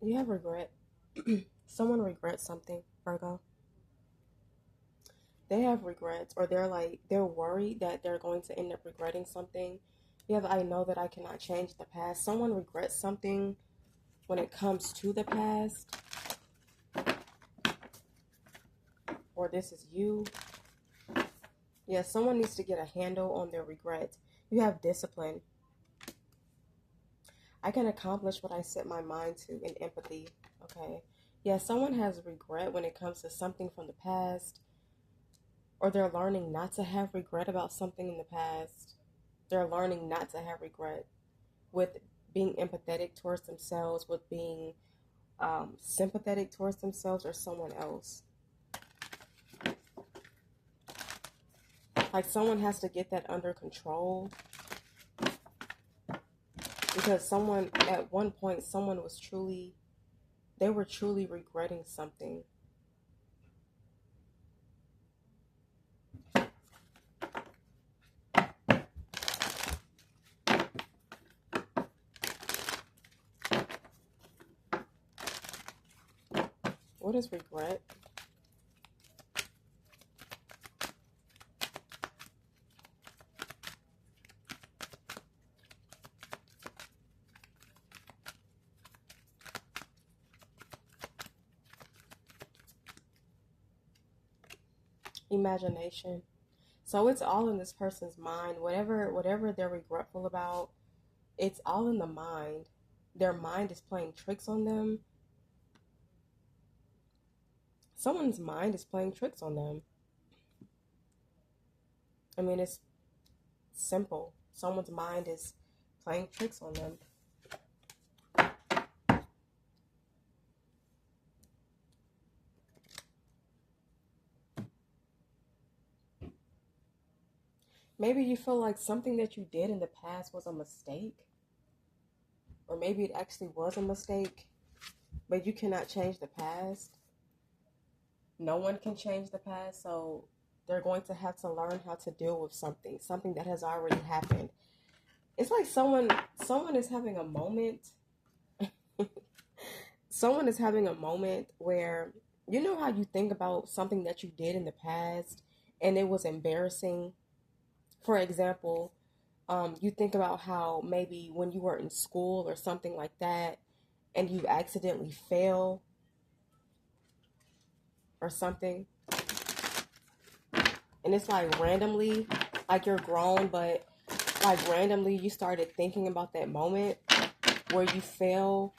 You have regret. Someone regrets something, Virgo. They have regrets, or they're worried that they're going to end up regretting something. You have, I know that I cannot change the past. Someone regrets something when it comes to the past, or this is you. Yeah, someone needs to get a handle on their regrets. You have discipline. I can accomplish what I set my mind to in empathy. Okay. Yeah, someone has regret when it comes to something from the past, or they're learning not to have regret about something in the past. They're learning not to have regret with being empathetic towards themselves, with being sympathetic towards themselves or someone else. Like someone has to get that under control, because someone at one point, someone was truly, they were truly regretting something. What is regret? Imagination. So it's all in this person's mind. Whatever they're regretful about, it's all in the mind. Their mind is playing tricks on them. Someone's mind is playing tricks on them. I mean, it's simple. Someone's mind is playing tricks on them. Maybe you feel like something that you did in the past was a mistake, or maybe it actually was a mistake, but you cannot change the past. No one can change the past, so they're going to have to learn how to deal with something that has already happened. It's like someone is having a moment. Someone is having a moment where, you know how you think about something that you did in the past and it was embarrassing. For example, you think about how maybe when you were in school or something like that, and you accidentally fail or something, and it's like randomly, like you're grown, but like randomly you started thinking about that moment where you fail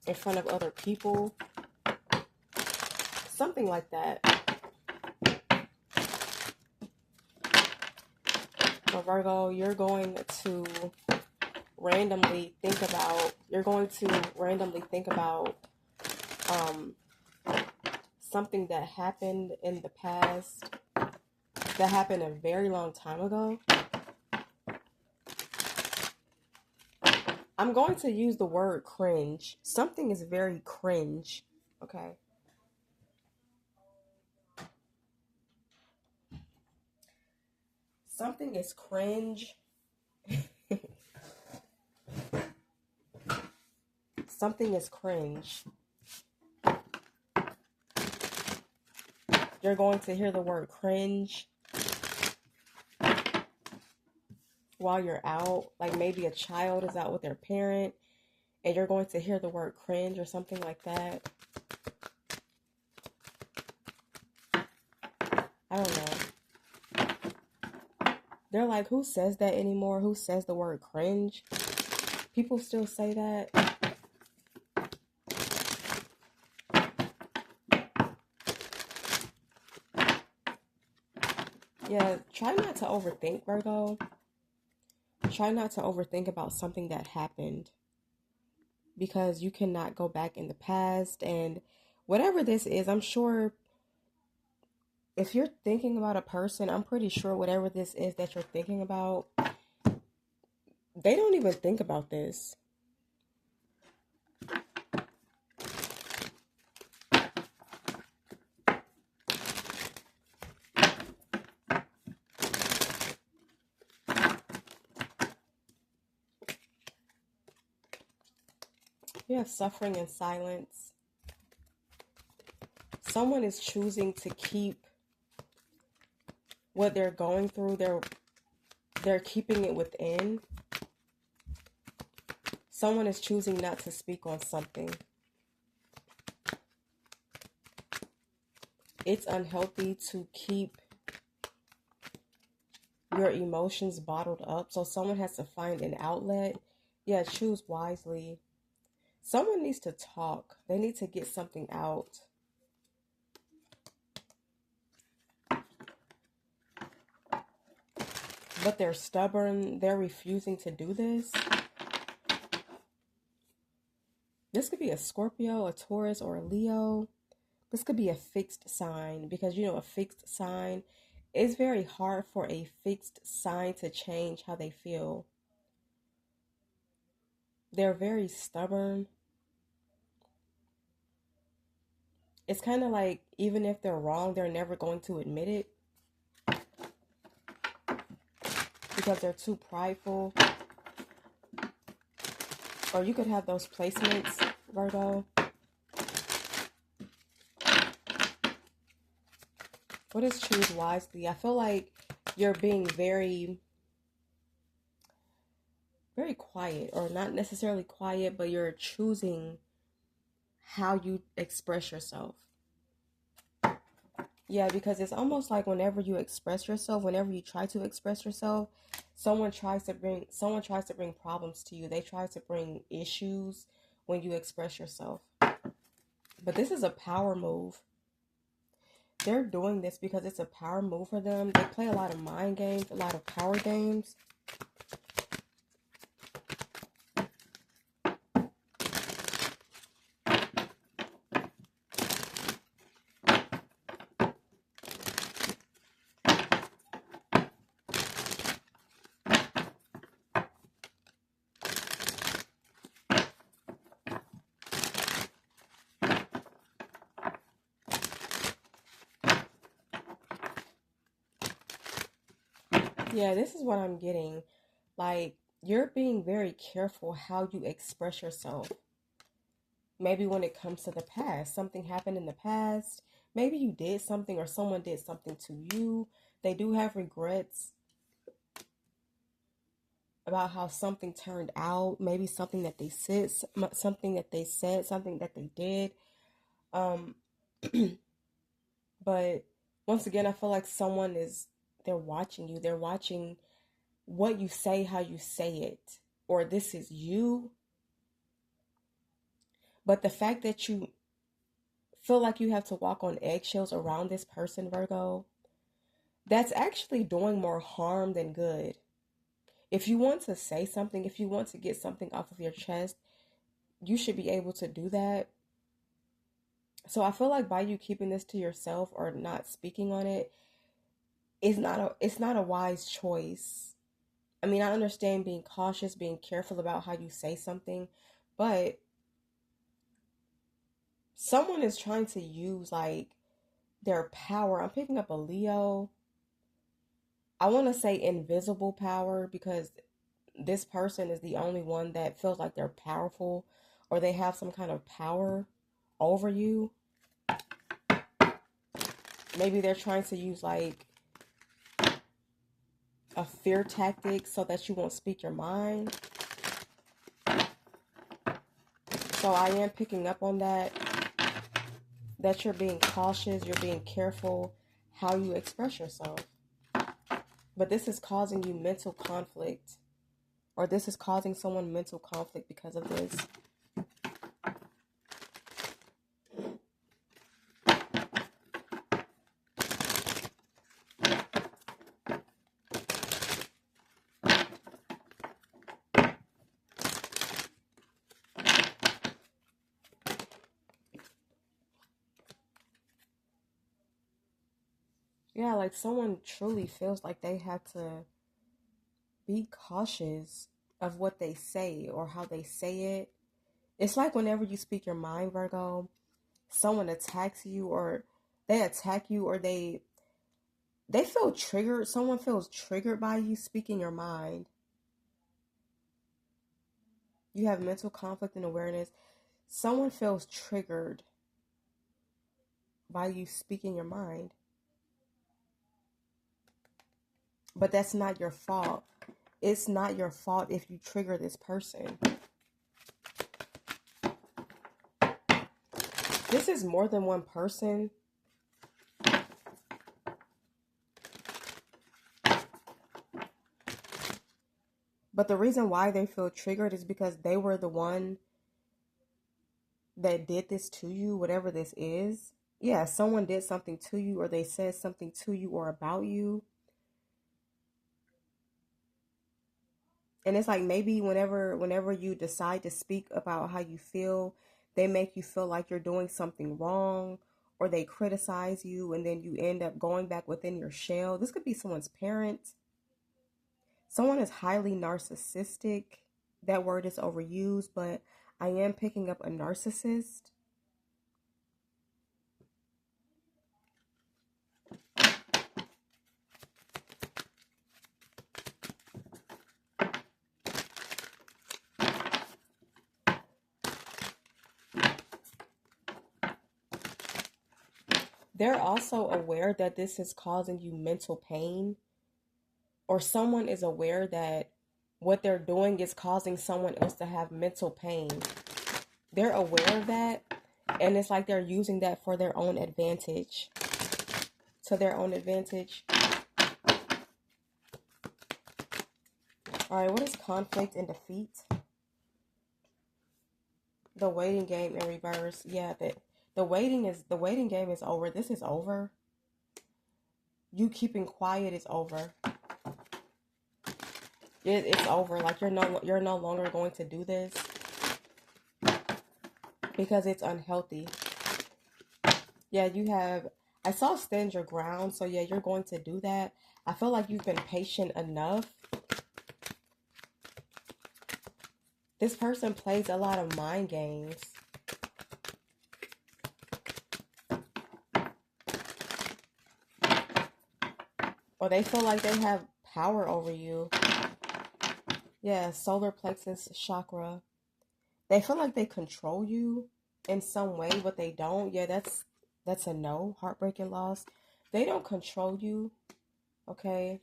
in front of other people, something like that. So Virgo, you're going to randomly think about um, something that happened in the past, that happened a very long time ago. I'm going to use the word cringe. Something is very cringe. Okay. Something is cringe. Something is cringe. You're going to hear the word cringe while you're out. Like maybe a child is out with their parent and you're going to hear the word cringe or something like that. I don't know. They're like, who says that anymore? Who says the word cringe? People still say that. Yeah, try not to overthink, Virgo. Try not to overthink about something that happened, because you cannot go back in the past. And whatever this is, I'm sure if you're thinking about a person, I'm pretty sure whatever this is that you're thinking about, they don't even think about this. You have suffering in silence. Someone is choosing to keep what they're going through. They're keeping it within. Someone is choosing not to speak on something. It's unhealthy to keep your emotions bottled up. So someone has to find an outlet. Yeah, choose wisely. Someone needs to talk. They need to get something out. But they're stubborn. They're refusing to do this. This could be a Scorpio, a Taurus, or a Leo. This could be a fixed sign because, a fixed sign, it's very hard for a fixed sign to change how they feel. They're very stubborn. It's kind of like even if they're wrong, they're never going to admit it because they're too prideful. Or you could have those placements, Virgo. What is choose wisely? I feel like you're being very, very quiet, or not necessarily quiet, but you're choosing how you express yourself. Yeah, because it's almost like whenever you express yourself, whenever you try to express yourself, someone tries to bring problems to you. They try to bring issues when you express yourself. But this is a power move. They're doing this because it's a power move for them. They play a lot of mind games, a lot of power games. Yeah, this is what I'm getting. Like, you're being very careful how you express yourself. Maybe when it comes to the past, something happened in the past. Maybe you did something or someone did something to you. They do have regrets about how something turned out. Maybe something that they said, something that they did. Um, but once again, I feel like they're watching you. They're watching what you say, how you say it, or this is you. But the fact that you feel like you have to walk on eggshells around this person, Virgo, that's actually doing more harm than good. If you want to say something, if you want to get something off of your chest, you should be able to do that. So I feel like by you keeping this to yourself or not speaking on it, it's not a wise choice. I mean, I understand being cautious, being careful about how you say something, but someone is trying to use like their power. I'm picking up a Leo. I want to say invisible power because this person is the only one that feels like they're powerful or they have some kind of power over you. Maybe they're trying to use like a fear tactic so that you won't speak your mind. So I am picking up on that you're being cautious, you're being careful how you express yourself. But this is causing you mental conflict, or this is causing someone mental conflict because of this. Yeah, like someone truly feels like they have to be cautious of what they say or how they say it. It's like whenever you speak your mind, Virgo, someone attacks you or they feel triggered. Someone feels triggered by you speaking your mind. You have mental conflict and awareness. Someone feels triggered by you speaking your mind, but that's not your fault. It's not your fault if you trigger this person. This is more than one person. But the reason why they feel triggered is because they were the one that did this to you, whatever this is. Yeah, someone did something to you, or they said something to you or about you. And it's like maybe whenever you decide to speak about how you feel, they make you feel like you're doing something wrong, or they criticize you, and then you end up going back within your shell. This could be someone's parent. Someone is highly narcissistic. That word is overused, but I am picking up a narcissist. They're also aware that this is causing you mental pain, or someone is aware that what they're doing is causing someone else to have mental pain. They're aware of that, and it's like they're using that for their own advantage. To their own advantage. All right, what is conflict and defeat? The waiting game in reverse. Yeah, the waiting game is over. This is over. You keeping quiet is over. It's over. Like you're no longer going to do this because it's unhealthy. Yeah, I saw stand your ground, so yeah, you're going to do that. I feel like you've been patient enough. This person plays a lot of mind games. Or they feel like they have power over you. Yeah, solar plexus chakra. They feel like they control you in some way, but they don't. Yeah, that's a no. Heartbreaking loss. They don't control you. Okay.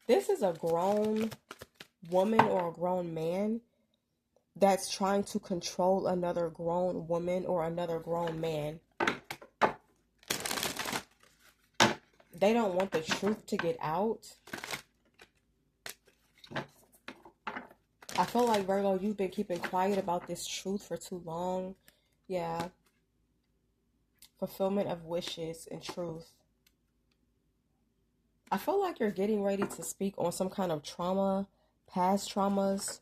This is a grown woman or a grown man that's trying to control another grown woman or another grown man. They don't want the truth to get out. I feel like, Virgo, you've been keeping quiet about this truth for too long. Yeah. Fulfillment of wishes and truth. I feel like you're getting ready to speak on some kind of trauma, past traumas.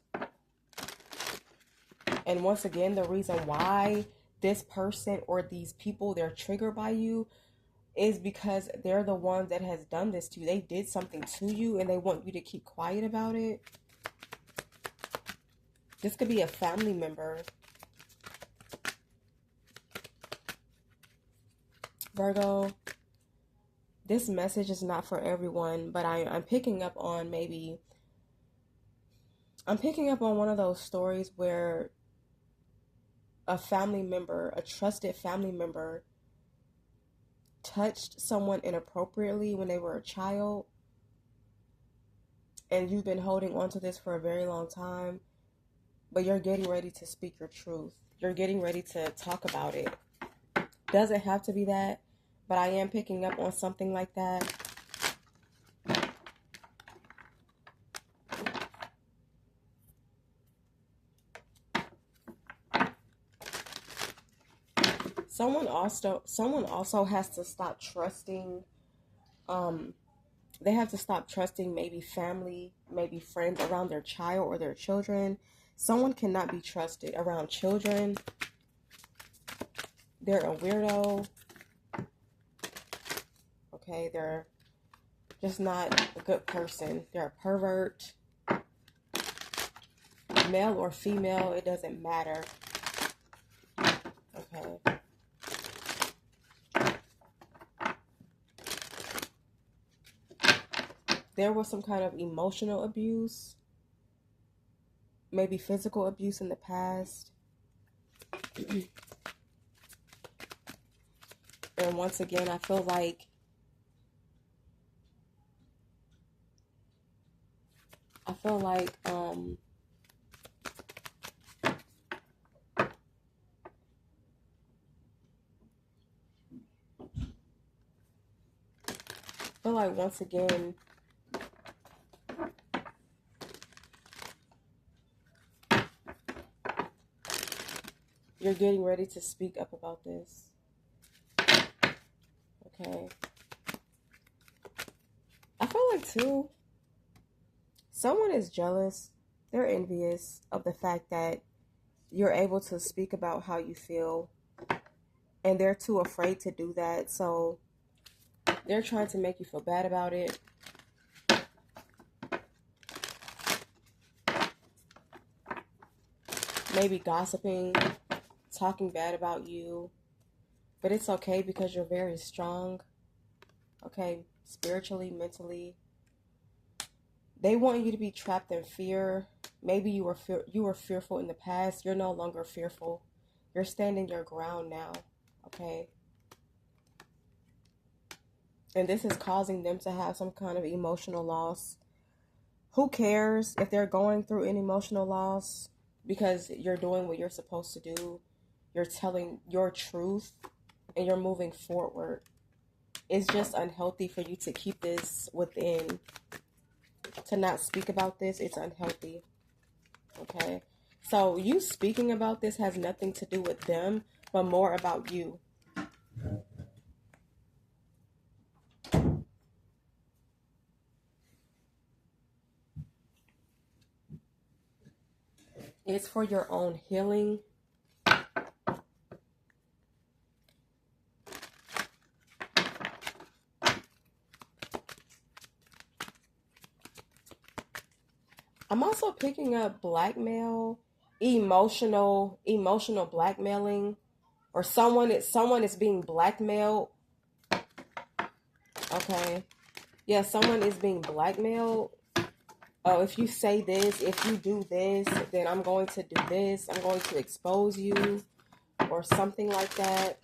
And once again, the reason why this person or these people, they're triggered by you is because they're the ones that has done this to you. They did something to you and they want you to keep quiet about it. This could be a family member. Virgo, this message is not for everyone, but I'm picking up on one of those stories where a family member, a trusted family member, touched someone inappropriately when they were a child, and you've been holding on to this for a very long time, but you're getting ready to speak your truth. You're getting ready to talk about it. Doesn't have to be that, but I am picking up on something like that. Someone also has to stop trusting. They have to stop trusting maybe family, maybe friends around their child or their children. Someone cannot be trusted around children. They're a weirdo. Okay, they're just not a good person. They're a pervert. Male or female, it doesn't matter. Okay. there was some kind of emotional abuse, maybe physical abuse in the past. And once again, I feel like I feel like um I feel like once again you're getting ready to speak up about this. Okay. I feel like too someone is jealous. They're envious of the fact that you're able to speak about how you feel, and they're too afraid to do that. So they're trying to make you feel bad about it. Maybe gossiping, talking bad about you. But it's okay because you're very strong. Okay, spiritually, mentally. They want you to be trapped in fear. Maybe you were fearful in the past. You're no longer fearful. You're standing your ground now. Okay? And this is causing them to have some kind of emotional loss. Who cares if they're going through an emotional loss? Because you're doing what you're supposed to do. You're telling your truth and you're moving forward. It's just unhealthy for you to keep this within. To not speak about this, it's unhealthy. Okay? So you speaking about this has nothing to do with them, but more about you. It's for your own healing. I'm also picking up blackmail, emotional blackmailing, or someone is being blackmailed. Okay. Yeah, someone is being blackmailed. Oh, if you say this, if you do this, then I'm going to do this. I'm going to expose you or something like that.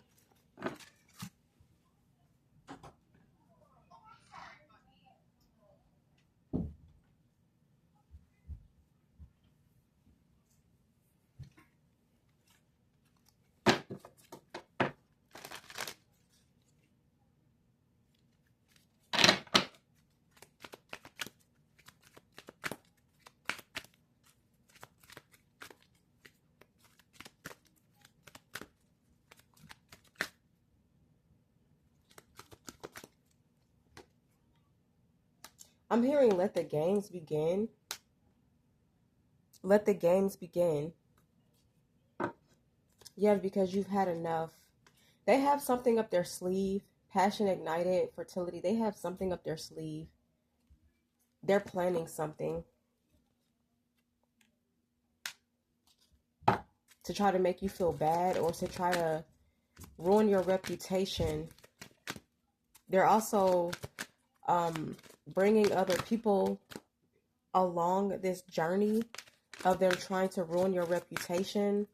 I'm hearing let the games begin. Let the games begin. Yeah, because you've had enough. They have something up their sleeve. Passion ignited, fertility. They have something up their sleeve. They're planning something to try to make you feel bad or to try to ruin your reputation. They're also bringing other people along this journey of them trying to ruin your reputation.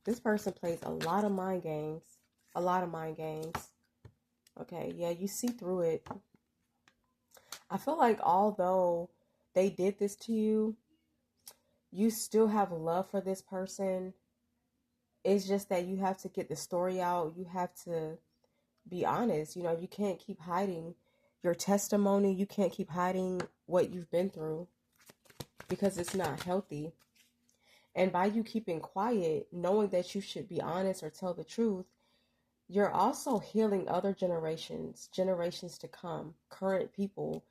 This person plays a lot of mind games. A lot of mind games. Okay, yeah, you see through it. I feel like although they did this to you, you still have love for this person. It's just that you have to get the story out. You have to be honest. You know, you can't keep hiding your testimony. You can't keep hiding what you've been through because it's not healthy. And by you keeping quiet, knowing that you should be honest or tell the truth, you're also healing other generations to come, current people,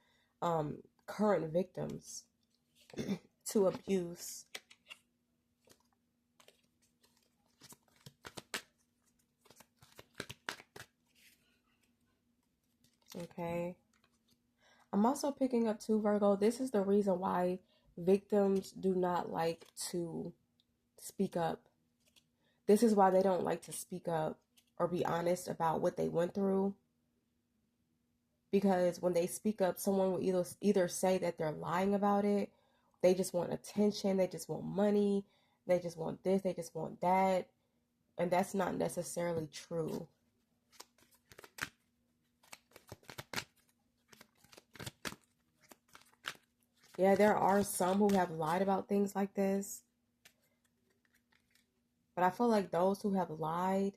current victims to abuse. Okay. I'm also picking up too, Virgo. This is the reason why victims do not like to speak up. This is why they don't like to speak up. or be honest about what they went through. Because when they speak up, someone will either say that they're lying about it, they just want attention, they just want money, they just want this, they just want that, and that's not necessarily true. Yeah, there are some who have lied about things like this, but I feel like those who have lied,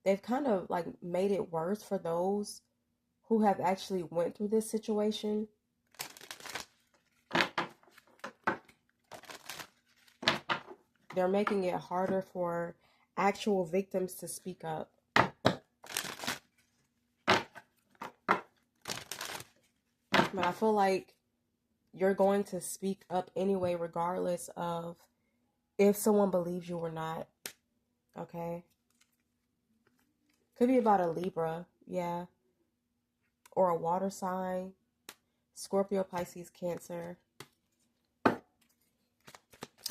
they've kind of like made it worse for those who have actually went through this situation. They're making it harder for actual victims to speak up. But I feel like you're going to speak up anyway, regardless of if someone believes you or not. Okay? Could be about a Libra, yeah. Or a water sign. Scorpio, Pisces, Cancer.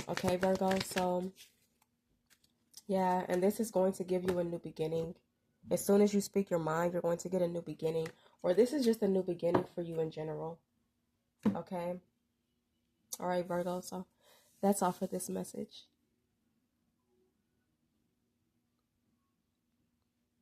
Okay, Virgo, so yeah, and this is going to give you a new beginning. As soon as you speak your mind, you're going to get a new beginning. Or this is just a new beginning for you in general. Okay? All right, Virgo, so that's all for this message.